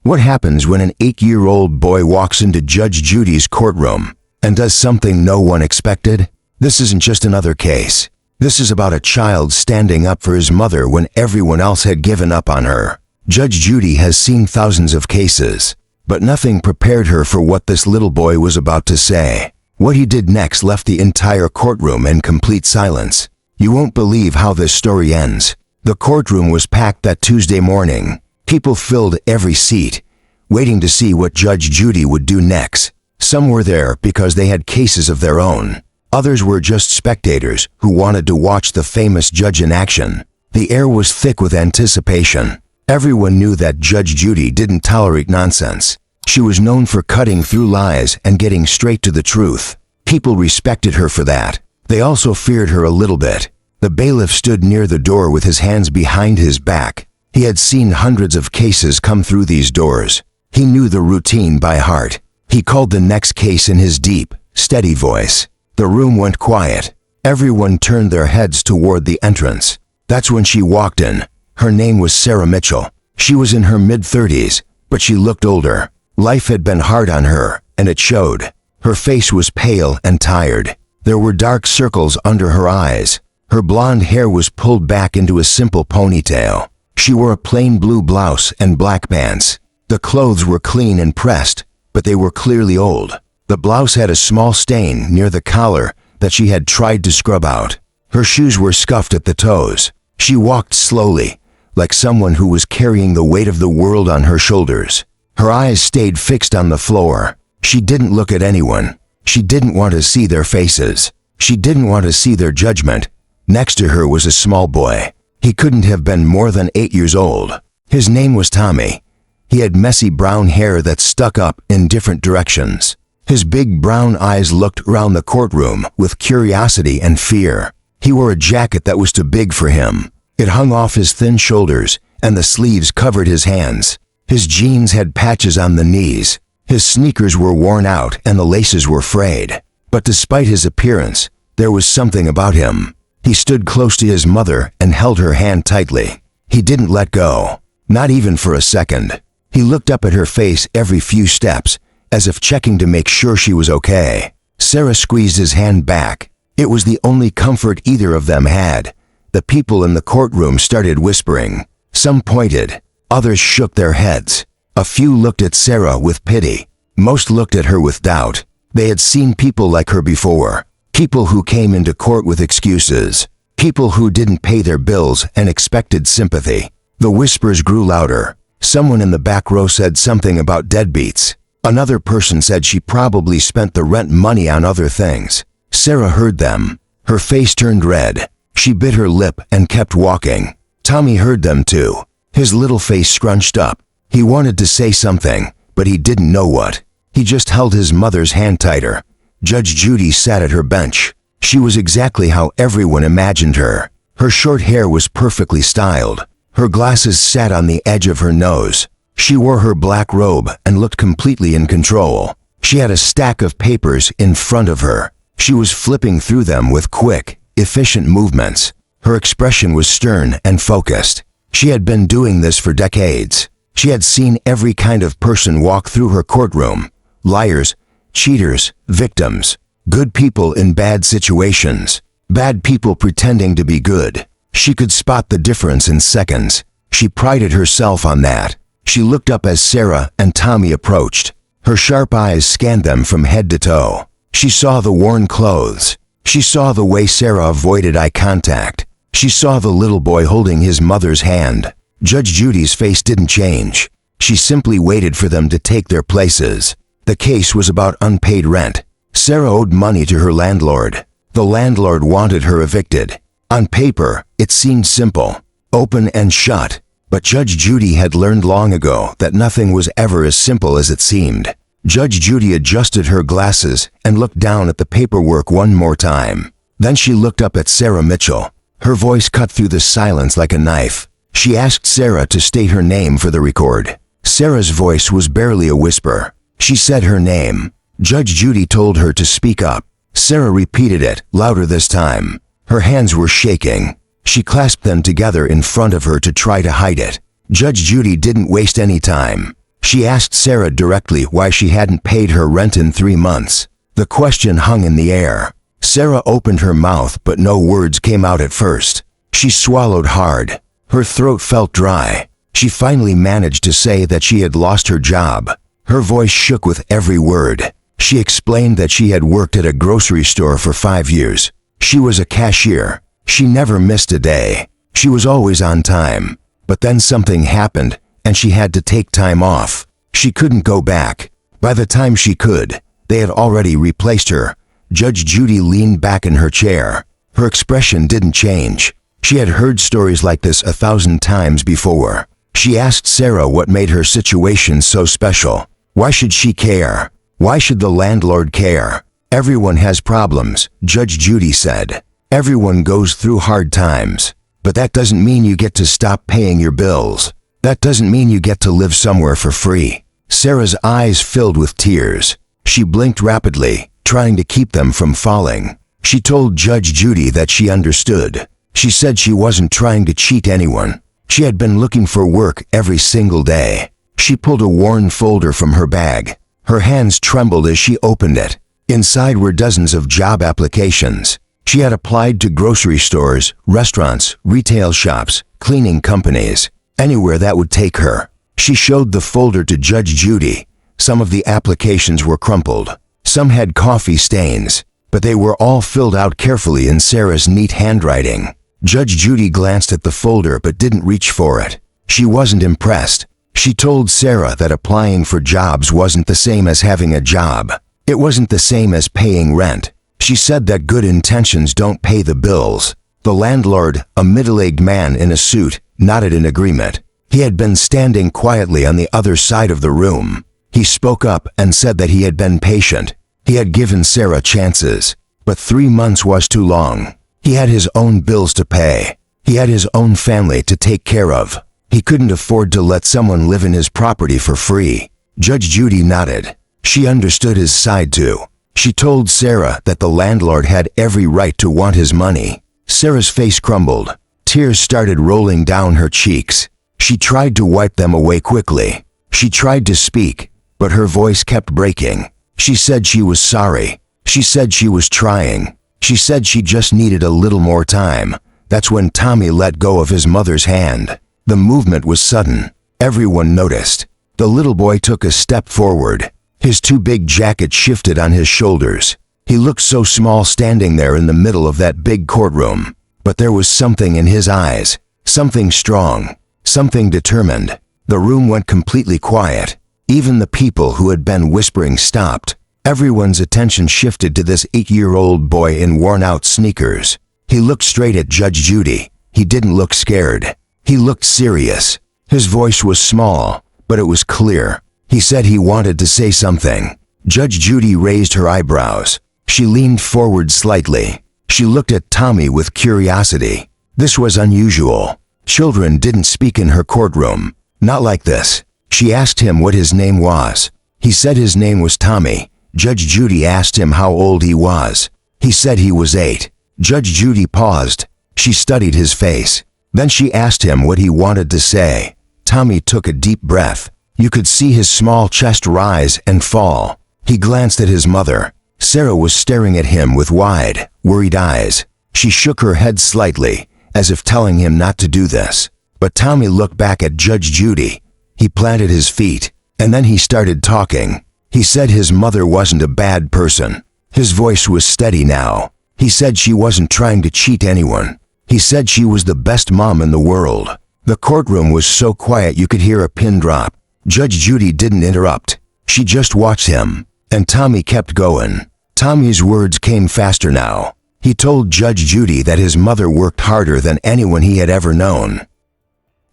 What happens when an 8-year-old boy walks into Judge Judy's courtroom and does something no one expected? This isn't just another case. This is about a child standing up for his mother when everyone else had given up on her. Judge Judy has seen thousands of cases, but nothing prepared her for what this little boy was about to say. What he did next left the entire courtroom in complete silence. You won't believe how this story ends. The courtroom was packed that Tuesday morning. People filled every seat, waiting to see what Judge Judy would do next. Some were there because they had cases of their own. Others were just spectators who wanted to watch the famous judge in action. The air was thick with anticipation. Everyone knew that Judge Judy didn't tolerate nonsense. She was known for cutting through lies and getting straight to the truth. People respected her for that. They also feared her a little bit. The bailiff stood near the door with his hands behind his back. He had seen hundreds of cases come through these doors. He knew the routine by heart. He called the next case in his deep, steady voice. The room went quiet. Everyone turned their heads toward the entrance. That's when she walked in. Her name was Sarah Mitchell. She was in her mid-30s, but she looked older. Life had been hard on her, and it showed. Her face was pale and tired. There were dark circles under her eyes. Her blonde hair was pulled back into a simple ponytail. She wore a plain blue blouse and black pants. The clothes were clean and pressed, but they were clearly old. The blouse had a small stain near the collar that she had tried to scrub out. Her shoes were scuffed at the toes. She walked slowly, like someone who was carrying the weight of the world on her shoulders. Her eyes stayed fixed on the floor. She didn't look at anyone. She didn't want to see their faces. She didn't want to see their judgment. Next to her was a small boy. He couldn't have been more than 8 years old. His name was Tommy. He had messy brown hair that stuck up in different directions. His big brown eyes looked around the courtroom with curiosity and fear. He wore a jacket that was too big for him. It hung off his thin shoulders, and the sleeves covered his hands. His jeans had patches on the knees. His sneakers were worn out and the laces were frayed. But despite his appearance, there was something about him. He stood close to his mother and held her hand tightly. He didn't let go, not even for a second. He looked up at her face every few steps, as if checking to make sure she was okay. Sarah squeezed his hand back. It was the only comfort either of them had. The people in the courtroom started whispering. Some pointed. Others shook their heads. A few looked at Sarah with pity. Most looked at her with doubt. They had seen people like her before. People who came into court with excuses. People who didn't pay their bills and expected sympathy. The whispers grew louder. Someone in the back row said something about deadbeats. Another person said she probably spent the rent money on other things. Sarah heard them. Her face turned red. She bit her lip and kept walking. Tommy heard them too. His little face scrunched up. He wanted to say something, but he didn't know what. He just held his mother's hand tighter. Judge Judy sat at her bench. She was exactly how everyone imagined her. Her short hair was perfectly styled. Her glasses sat on the edge of her nose. She wore her black robe and looked completely in control. She had a stack of papers in front of her. She was flipping through them with quick, efficient movements. Her expression was stern and focused. She had been doing this for decades. She had seen every kind of person walk through her courtroom. Liars, cheaters, victims, good people in bad situations, bad people pretending to be good. She could spot the difference in seconds. She prided herself on that. She looked up as Sarah and Tommy approached. Her sharp eyes scanned them from head to toe. She saw the worn clothes. She saw the way Sarah avoided eye contact. She saw the little boy holding his mother's hand. Judge Judy's face didn't change. She simply waited for them to take their places. The case was about unpaid rent. Sarah owed money to her landlord. The landlord wanted her evicted. On paper, it seemed simple, open and shut. But Judge Judy had learned long ago that nothing was ever as simple as it seemed. Judge Judy adjusted her glasses and looked down at the paperwork one more time. Then she looked up at Sarah Mitchell. Her voice cut through the silence like a knife. She asked Sarah to state her name for the record. Sarah's voice was barely a whisper. She said her name. Judge Judy told her to speak up. Sarah repeated it, louder this time. Her hands were shaking. She clasped them together in front of her to try to hide it. Judge Judy didn't waste any time. She asked Sarah directly why she hadn't paid her rent in 3 months. The question hung in the air. Sarah opened her mouth, but no words came out at first. She swallowed hard. Her throat felt dry. She finally managed to say that she had lost her job. Her voice shook with every word. She explained that she had worked at a grocery store for 5 years. She was a cashier. She never missed a day. She was always on time. But then something happened, and she had to take time off. She couldn't go back. By the time she could, they had already replaced her. Judge Judy leaned back in her chair. Her expression didn't change. She had heard stories like this 1,000 times before. She asked Sarah what made her situation so special. Why should she care? Why should the landlord care? Everyone has problems, Judge Judy said. Everyone goes through hard times. But that doesn't mean you get to stop paying your bills. That doesn't mean you get to live somewhere for free. Sarah's eyes filled with tears. She blinked rapidly, trying to keep them from falling. She told Judge Judy that she understood. She said she wasn't trying to cheat anyone. She had been looking for work every single day. She pulled a worn folder from her bag. Her hands trembled as she opened it. Inside were dozens of job applications. She had applied to grocery stores, restaurants, retail shops, cleaning companies, anywhere that would take her. She showed the folder to Judge Judy. Some of the applications were crumpled. Some had coffee stains, but they were all filled out carefully in Sarah's neat handwriting. Judge Judy glanced at the folder but didn't reach for it. She wasn't impressed. She told Sarah that applying for jobs wasn't the same as having a job. It wasn't the same as paying rent. She said that good intentions don't pay the bills. The landlord, a middle-aged man in a suit, nodded in agreement. He had been standing quietly on the other side of the room. He spoke up and said that he had been patient. He had given Sarah chances, but 3 months was too long. He had his own bills to pay. He had his own family to take care of. He couldn't afford to let someone live in his property for free. Judge Judy nodded. She understood his side too. She told Sarah that the landlord had every right to want his money. Sarah's face crumbled. Tears started rolling down her cheeks. She tried to wipe them away quickly. She tried to speak, but her voice kept breaking. She said she was sorry. She said she was trying. She said she just needed a little more time. That's when Tommy let go of his mother's hand. The movement was sudden. Everyone noticed. The little boy took a step forward. His too big jacket shifted on his shoulders. He looked so small standing there in the middle of that big courtroom. But there was something in his eyes. Something strong. Something determined. The room went completely quiet. Even the people who had been whispering stopped. Everyone's attention shifted to this 8-year-old boy in worn-out sneakers. He looked straight at Judge Judy. He didn't look scared. He looked serious. His voice was small, but it was clear. He said he wanted to say something. Judge Judy raised her eyebrows. She leaned forward slightly. She looked at Tommy with curiosity. This was unusual. Children didn't speak in her courtroom. Not like this. She asked him what his name was. He said his name was Tommy. Judge Judy asked him how old he was. He said he was 8. Judge Judy paused. She studied his face. Then she asked him what he wanted to say. Tommy took a deep breath. You could see his small chest rise and fall. He glanced at his mother. Sarah was staring at him with wide, worried eyes. She shook her head slightly, as if telling him not to do this. But Tommy looked back at Judge Judy. He planted his feet, and then he started talking. He said his mother wasn't a bad person. His voice was steady now. He said she wasn't trying to cheat anyone. He said she was the best mom in the world. The courtroom was so quiet you could hear a pin drop. Judge Judy didn't interrupt. She just watched him, and Tommy kept going. Tommy's words came faster now. He told Judge Judy that his mother worked harder than anyone he had ever known.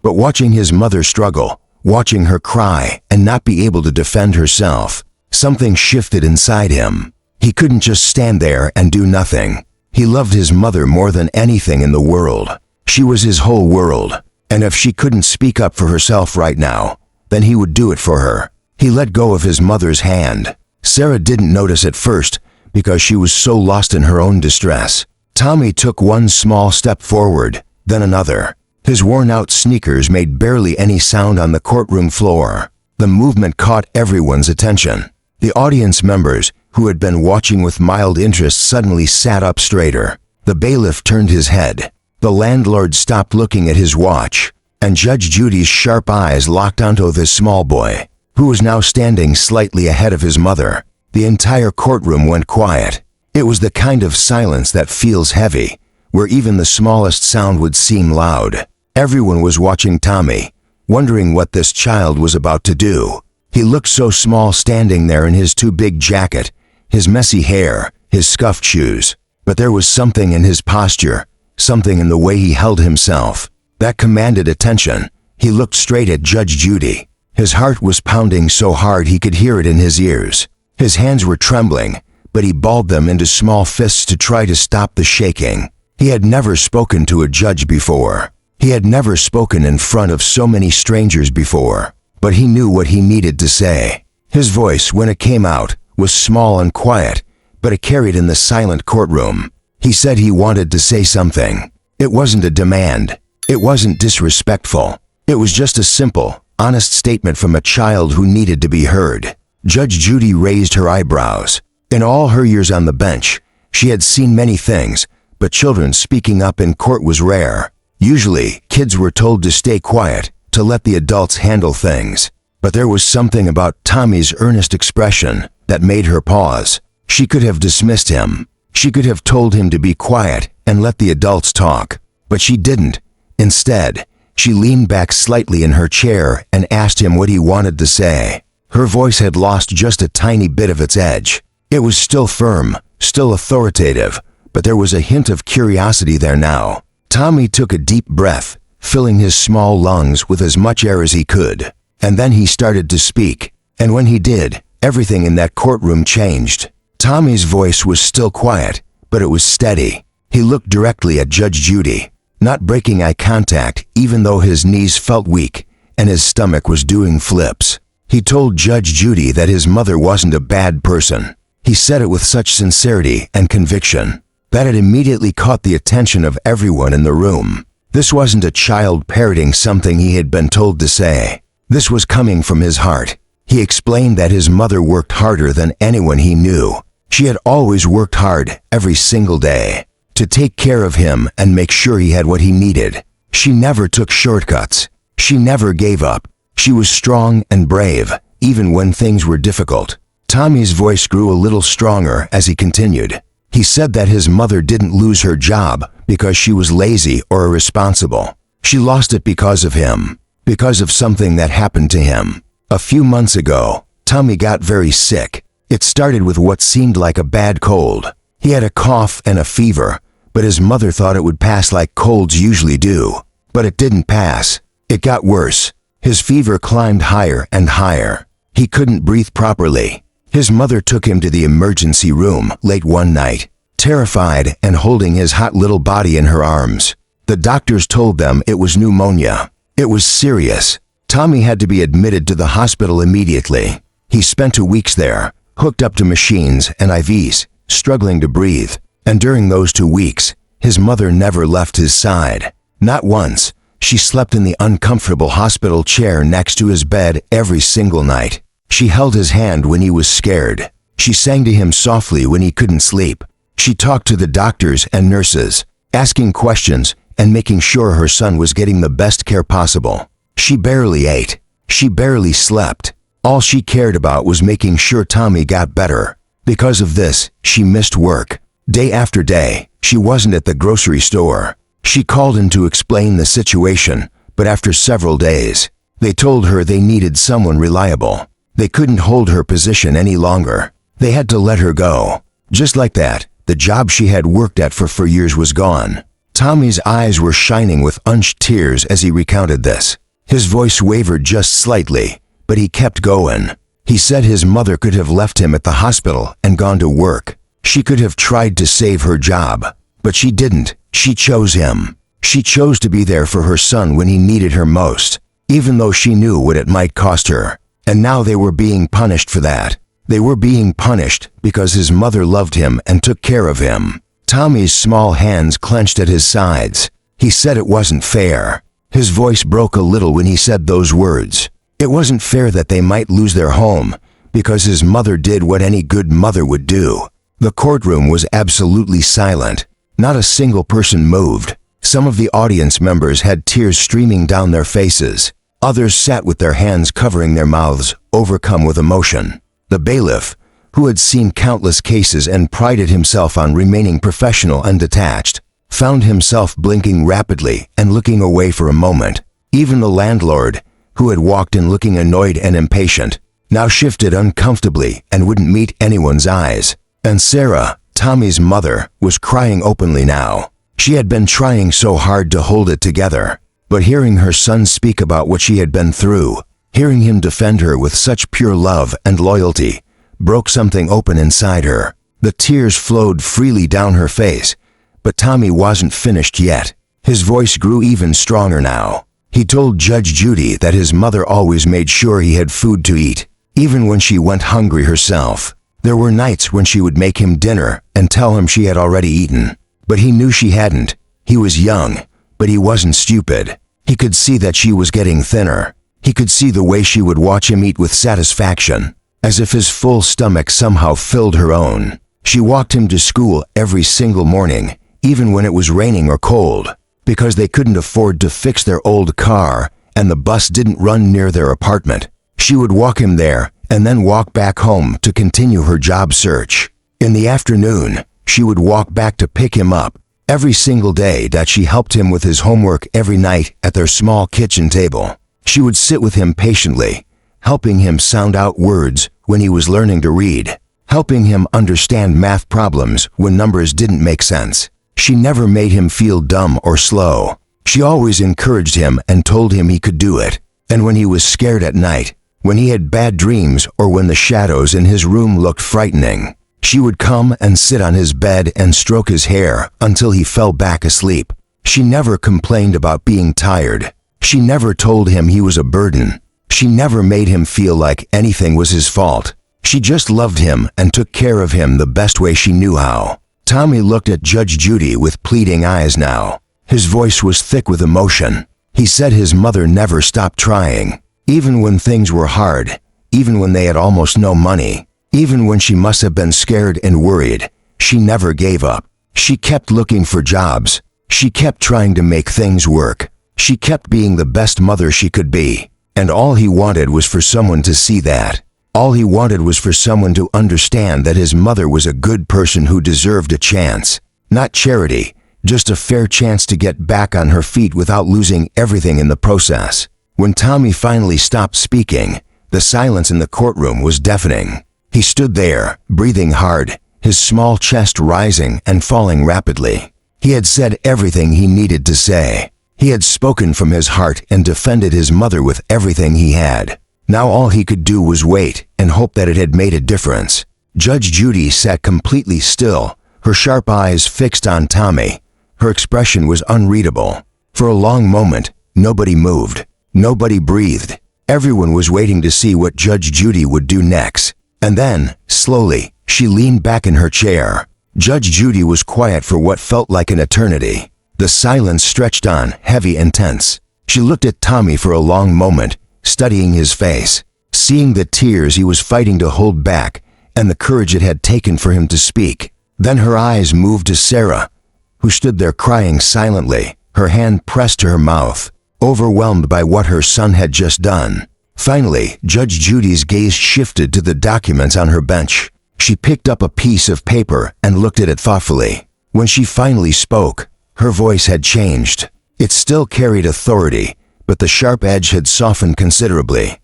But watching his mother struggle, watching her cry and not be able to defend herself, something shifted inside him. He couldn't just stand there and do nothing. He loved his mother more than anything in the world. She was his whole world, and if she couldn't speak up for herself right now, then he would do it for her. He let go of his mother's hand. Sarah didn't notice at first because she was so lost in her own distress. Tommy took one small step forward, then another. His worn-out sneakers made barely any sound on the courtroom floor. The movement caught everyone's attention. The audience members, who had been watching with mild interest, suddenly sat up straighter. The bailiff turned his head. The landlord stopped looking at his watch, and Judge Judy's sharp eyes locked onto this small boy, who was now standing slightly ahead of his mother. The entire courtroom went quiet. It was the kind of silence that feels heavy, where even the smallest sound would seem loud. Everyone was watching Tommy, wondering what this child was about to do. He looked so small standing there in his too big jacket, his messy hair, his scuffed shoes. But there was something in his posture, something in the way he held himself, that commanded attention. He looked straight at Judge Judy. His heart was pounding so hard he could hear it in his ears. His hands were trembling, but he balled them into small fists to try to stop the shaking. He had never spoken to a judge before. He had never spoken in front of so many strangers before, but he knew what he needed to say. His voice, when it came out, was small and quiet, but it carried in the silent courtroom. He said he wanted to say something. It wasn't a demand. It wasn't disrespectful. It was just a simple, honest statement from a child who needed to be heard. Judge Judy raised her eyebrows. In all her years on the bench, she had seen many things, but children speaking up in court was rare. Usually, kids were told to stay quiet, to let the adults handle things. But there was something about Tommy's earnest expression that made her pause. She could have dismissed him. She could have told him to be quiet and let the adults talk. But she didn't. Instead, she leaned back slightly in her chair and asked him what he wanted to say. Her voice had lost just a tiny bit of its edge. It was still firm, still authoritative, but there was a hint of curiosity there now. Tommy took a deep breath, filling his small lungs with as much air as he could. And then he started to speak. And when he did, everything in that courtroom changed. Tommy's voice was still quiet, but it was steady. He looked directly at Judge Judy, not breaking eye contact even though his knees felt weak and his stomach was doing flips. He told Judge Judy that his mother wasn't a bad person. He said it with such sincerity and conviction that it immediately caught the attention of everyone in the room. This wasn't a child parroting something he had been told to say. This was coming from his heart. He explained that his mother worked harder than anyone he knew. She had always worked hard, every single day, to take care of him and make sure he had what he needed. She never took shortcuts. She never gave up. She was strong and brave, even when things were difficult. Tommy's voice grew a little stronger as he continued. He said that his mother didn't lose her job because she was lazy or irresponsible. She lost it because of him, because of something that happened to him. A few months ago, Tommy got very sick. It started with what seemed like a bad cold. He had a cough and a fever, but his mother thought it would pass like colds usually do. But it didn't pass. It got worse. His fever climbed higher and higher. He couldn't breathe properly. His mother took him to the emergency room late one night, terrified and holding his hot little body in her arms. The doctors told them it was pneumonia. It was serious. Tommy had to be admitted to the hospital immediately. He spent 2 weeks there, hooked up to machines and IVs, struggling to breathe. And during those 2 weeks, his mother never left his side. Not once. She slept in the uncomfortable hospital chair next to his bed every single night. She held his hand when he was scared. She sang to him softly when he couldn't sleep. She talked to the doctors and nurses, asking questions and making sure her son was getting the best care possible. She barely ate. She barely slept. All she cared about was making sure Tommy got better. Because of this, she missed work. Day after day, she wasn't at the grocery store. She called in to explain the situation, but after several days, they told her they needed someone reliable. They couldn't hold her position any longer. They had to let her go. Just like that, the job she had worked at for 4 years was gone. Tommy's eyes were shining with unshed tears as he recounted this. His voice wavered just slightly, but he kept going. He said his mother could have left him at the hospital and gone to work. She could have tried to save her job, but she didn't. She chose him. She chose to be there for her son when he needed her most, even though she knew what it might cost her. And now they were being punished for that. They were being punished because his mother loved him and took care of him. Tommy's small hands clenched at his sides. He said it wasn't fair. His voice broke a little when he said those words. It wasn't fair that they might lose their home because his mother did what any good mother would do. The courtroom was absolutely silent. Not a single person moved. Some of the audience members had tears streaming down their faces. Others sat with their hands covering their mouths, overcome with emotion. The bailiff, who had seen countless cases and prided himself on remaining professional and detached, found himself blinking rapidly and looking away for a moment. Even the landlord, who had walked in looking annoyed and impatient, now shifted uncomfortably and wouldn't meet anyone's eyes. And Sarah, Tommy's mother, was crying openly now. She had been trying so hard to hold it together, but hearing her son speak about what she had been through, hearing him defend her with such pure love and loyalty, broke something open inside her. The tears flowed freely down her face, but Tommy wasn't finished yet. His voice grew even stronger now. He told Judge Judy that his mother always made sure he had food to eat, even when she went hungry herself. There were nights when she would make him dinner and tell him she had already eaten, but he knew she hadn't. He was young, but he wasn't stupid. He could see that she was getting thinner. He could see the way she would watch him eat with satisfaction, as if his full stomach somehow filled her own. She walked him to school every single morning, even when it was raining or cold, because they couldn't afford to fix their old car and the bus didn't run near their apartment. She would walk him there and then walk back home to continue her job search. In the afternoon, she would walk back to pick him up. Every single day that she helped him with his homework every night at their small kitchen table, she would sit with him patiently, helping him sound out words when he was learning to read, helping him understand math problems when numbers didn't make sense. She never made him feel dumb or slow. She always encouraged him and told him he could do it. And when he was scared at night, when he had bad dreams or when the shadows in his room looked frightening, she would come and sit on his bed and stroke his hair until he fell back asleep. She never complained about being tired. She never told him he was a burden. She never made him feel like anything was his fault. She just loved him and took care of him the best way she knew how. Tommy looked at Judge Judy with pleading eyes now. His voice was thick with emotion. He said his mother never stopped trying, even when things were hard, even when they had almost no money, even when she must have been scared and worried. She never gave up. She kept looking for jobs. She kept trying to make things work. She kept being the best mother she could be. And all he wanted was for someone to see that. All he wanted was for someone to understand that his mother was a good person who deserved a chance. Not charity, just a fair chance to get back on her feet without losing everything in the process. When Tommy finally stopped speaking, the silence in the courtroom was deafening. He stood there, breathing hard, his small chest rising and falling rapidly. He had said everything he needed to say. He had spoken from his heart and defended his mother with everything he had. Now all he could do was wait and hope that it had made a difference. Judge Judy sat completely still, her sharp eyes fixed on Tommy. Her expression was unreadable. For a long moment, nobody moved. Nobody breathed. Everyone was waiting to see what Judge Judy would do next. And then, slowly, she leaned back in her chair. Judge Judy was quiet for what felt like an eternity. The silence stretched on, heavy and tense. She looked at Tommy for a long moment, studying his face, seeing the tears he was fighting to hold back and the courage it had taken for him to speak. Then her eyes moved to Sarah, who stood there crying silently, her hand pressed to her mouth, overwhelmed by what her son had just done. Finally, Judge Judy's gaze shifted to the documents on her bench. She picked up a piece of paper and looked at it thoughtfully. When she finally spoke, her voice had changed. It still carried authority, but the sharp edge had softened considerably.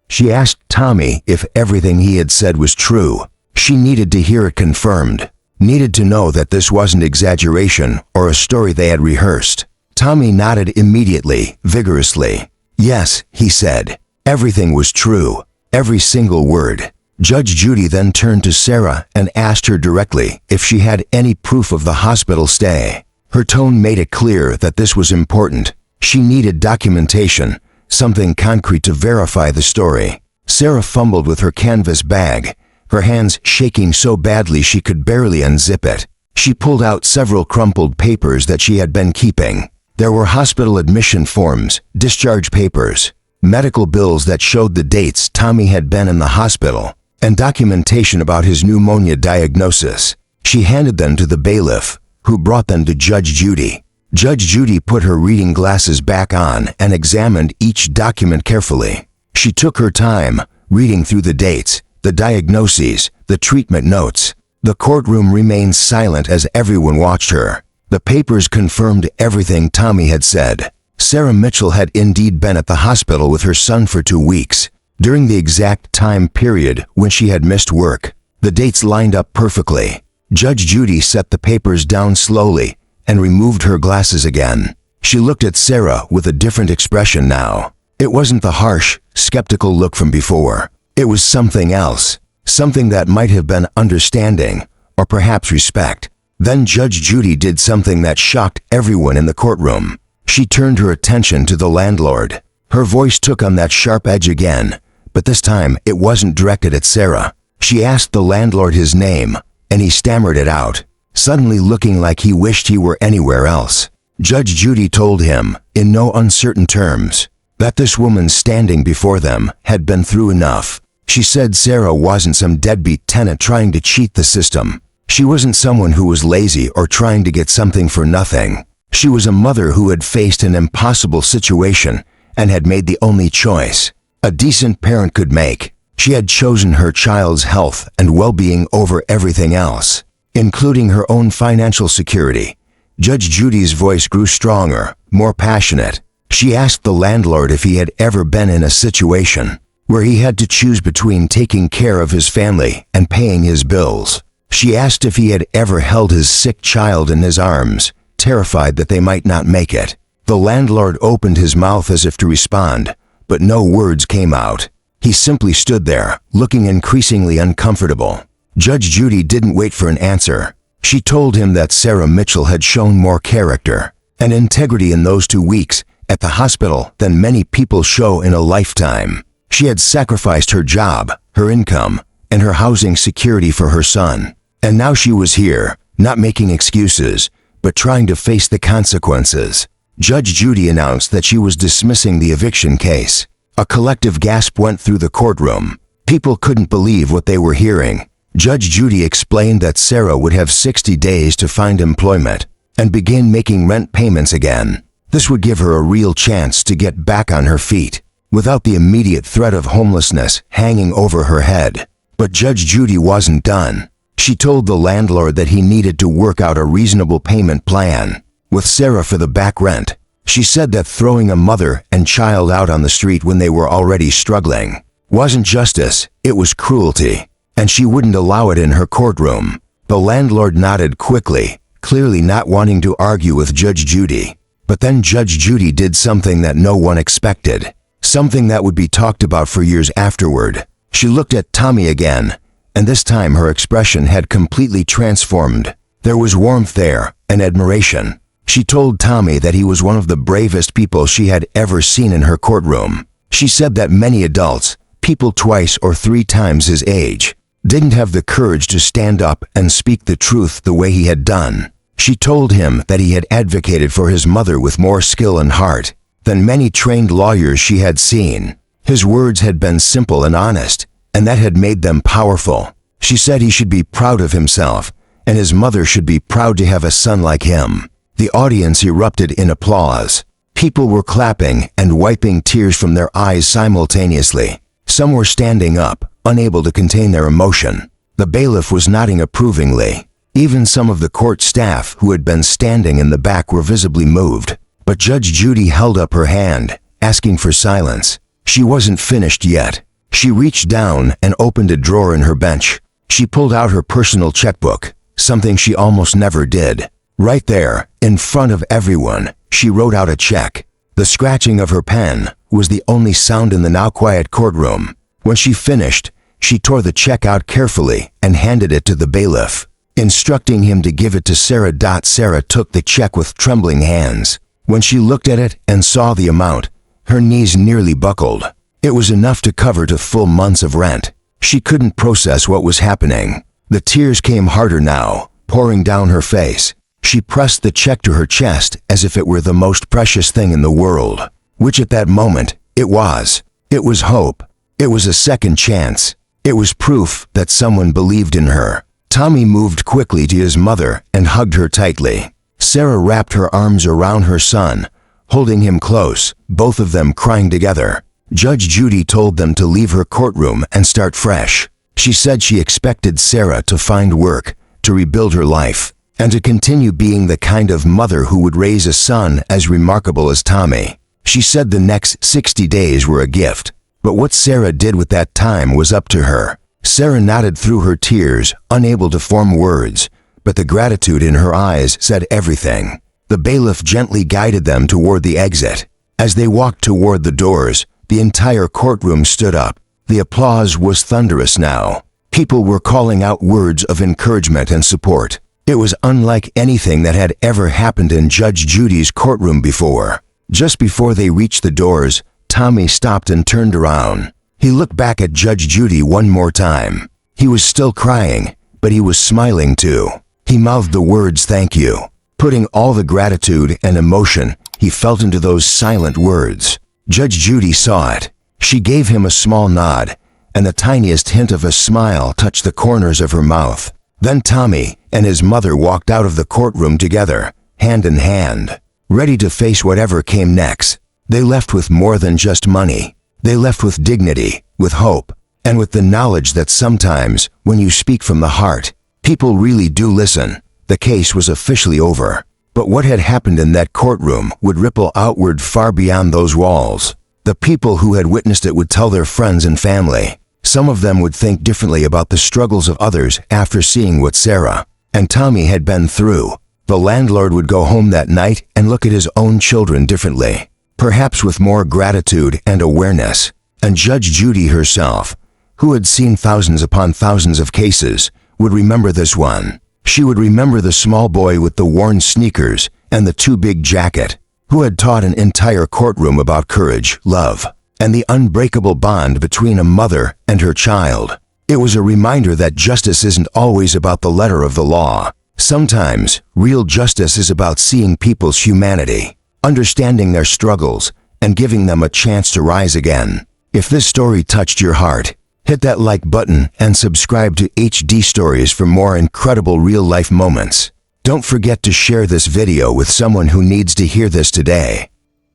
She asked Tommy if everything he had said was true. She needed to hear it confirmed, needed to know that this wasn't exaggeration or a story they had rehearsed. Tommy nodded immediately, vigorously. Yes, he said. Everything was true, every single word. Judge Judy then turned to Sarah and asked her directly if she had any proof of the hospital stay. Her tone made it clear that this was important. She needed documentation, something concrete to verify the story. Sarah fumbled with her canvas bag, her hands shaking so badly she could barely unzip it. She pulled out several crumpled papers that she had been keeping. There were hospital admission forms, discharge papers, medical bills that showed the dates Tommy had been in the hospital, and documentation about his pneumonia diagnosis. She handed them to the bailiff, who brought them to Judge Judy. Judge Judy put her reading glasses back on and examined each document carefully. She took her time, reading through the dates, the diagnoses, the treatment notes. The courtroom remained silent as everyone watched her. The papers confirmed everything Tommy had said. Sarah Mitchell had indeed been at the hospital with her son for 2 weeks, during the exact time period when she had missed work. The dates lined up perfectly. Judge Judy set the papers down slowly and removed her glasses again. She looked at Sarah with a different expression now. It wasn't the harsh, skeptical look from before. It was something else, something that might have been understanding or perhaps respect. Then Judge Judy did something that shocked everyone in the courtroom. She turned her attention to the landlord. Her voice took on that sharp edge again, but this time it wasn't directed at Sarah. She asked the landlord his name, and he stammered it out, suddenly looking like he wished he were anywhere else. Judge Judy told him, in no uncertain terms, that this woman standing before them had been through enough. She said Sarah wasn't some deadbeat tenant trying to cheat the system. She wasn't someone who was lazy or trying to get something for nothing. She was a mother who had faced an impossible situation and had made the only choice a decent parent could make. She had chosen her child's health and well-being over everything else, including her own financial security. Judge Judy's voice grew stronger, more passionate. She asked the landlord if he had ever been in a situation where he had to choose between taking care of his family and paying his bills. She asked if he had ever held his sick child in his arms, terrified that they might not make it. The landlord opened his mouth as if to respond, but no words came out. He simply stood there, looking increasingly uncomfortable. Judge Judy didn't wait for an answer. She told him that Sarah Mitchell had shown more character and integrity in those 2 weeks at the hospital than many people show in a lifetime. She had sacrificed her job, her income, and her housing security for her son. And now she was here, not making excuses, but trying to face the consequences. Judge Judy announced that she was dismissing the eviction case. A collective gasp went through the courtroom. People couldn't believe what they were hearing. Judge Judy explained that Sarah would have 60 days to find employment and begin making rent payments again. This would give her a real chance to get back on her feet, without the immediate threat of homelessness hanging over her head. But Judge Judy wasn't done. She told the landlord that he needed to work out a reasonable payment plan with Sarah for the back rent. She said that throwing a mother and child out on the street when they were already struggling wasn't justice, it was cruelty, and she wouldn't allow it in her courtroom. The landlord nodded quickly, clearly not wanting to argue with Judge Judy. But then Judge Judy did something that no one expected, something that would be talked about for years afterward. She looked at Tommy again, and this time her expression had completely transformed. There was warmth there, and admiration. She told Tommy that he was one of the bravest people she had ever seen in her courtroom. She said that many adults, people 2 or 3 times his age, didn't have the courage to stand up and speak the truth the way he had done. She told him that he had advocated for his mother with more skill and heart than many trained lawyers she had seen. His words had been simple and honest, and that had made them powerful. She said he should be proud of himself, and his mother should be proud to have a son like him. The audience erupted in applause. People were clapping and wiping tears from their eyes simultaneously. Some were standing up, unable to contain their emotion. The bailiff was nodding approvingly. Even some of the court staff who had been standing in the back were visibly moved. But Judge Judy held up her hand, asking for silence. She wasn't finished yet. She reached down and opened a drawer in her bench. She pulled out her personal checkbook, something she almost never did. Right there, in front of everyone, she wrote out a check. The scratching of her pen was the only sound in the now quiet courtroom. When she finished, she tore the check out carefully and handed it to the bailiff, instructing him to give it to Sarah. Sarah took the check with trembling hands. When she looked at it and saw the amount, her knees nearly buckled. It was enough to cover 2 full months of rent. She couldn't process what was happening. The tears came harder now, pouring down her face. She pressed the check to her chest as if it were the most precious thing in the world, which at that moment It was. It was hope. It was a second chance. It was proof that someone believed in her. Tommy moved quickly to his mother and hugged her tightly. Sarah wrapped her arms around her son, holding him close, both of them crying together. Judge Judy told them to leave her courtroom and start fresh. She said she expected Sarah to find work, to rebuild her life, and to continue being the kind of mother who would raise a son as remarkable as Tommy. She said the next 60 days were a gift, but what Sarah did with that time was up to her. Sarah nodded through her tears, unable to form words, but the gratitude in her eyes said everything. The bailiff gently guided them toward the exit. As they walked toward the doors, the entire courtroom stood up. The applause was thunderous now. People were calling out words of encouragement and support. It was unlike anything that had ever happened in Judge Judy's courtroom before. Just before they reached the doors, Tommy stopped and turned around. He looked back at Judge Judy one more time. He was still crying, but he was smiling too. He mouthed the words "thank you," putting all the gratitude and emotion he felt into those silent words. Judge Judy saw it. She gave him a small nod, and the tiniest hint of a smile touched the corners of her mouth. Then Tommy and his mother walked out of the courtroom together, hand in hand, ready to face whatever came next. They left with more than just money. They left with dignity, with hope, and with the knowledge that sometimes, when you speak from the heart, people really do listen. The case was officially over. But what had happened in that courtroom would ripple outward far beyond those walls. The people who had witnessed it would tell their friends and family. Some of them would think differently about the struggles of others after seeing what Sarah and Tommy had been through. The landlord would go home that night and look at his own children differently, perhaps with more gratitude and awareness. And Judge Judy herself, who had seen thousands upon thousands of cases, would remember this one. She would remember the small boy with the worn sneakers and the too big jacket, who had taught an entire courtroom about courage, love, and the unbreakable bond between a mother and her child. It was a reminder that justice isn't always about the letter of the law. Sometimes, real justice is about seeing people's humanity, understanding their struggles, and giving them a chance to rise again. If this story touched your heart, hit that like button and subscribe to HD Stories for more incredible real-life moments. Don't forget to share this video with someone who needs to hear this today.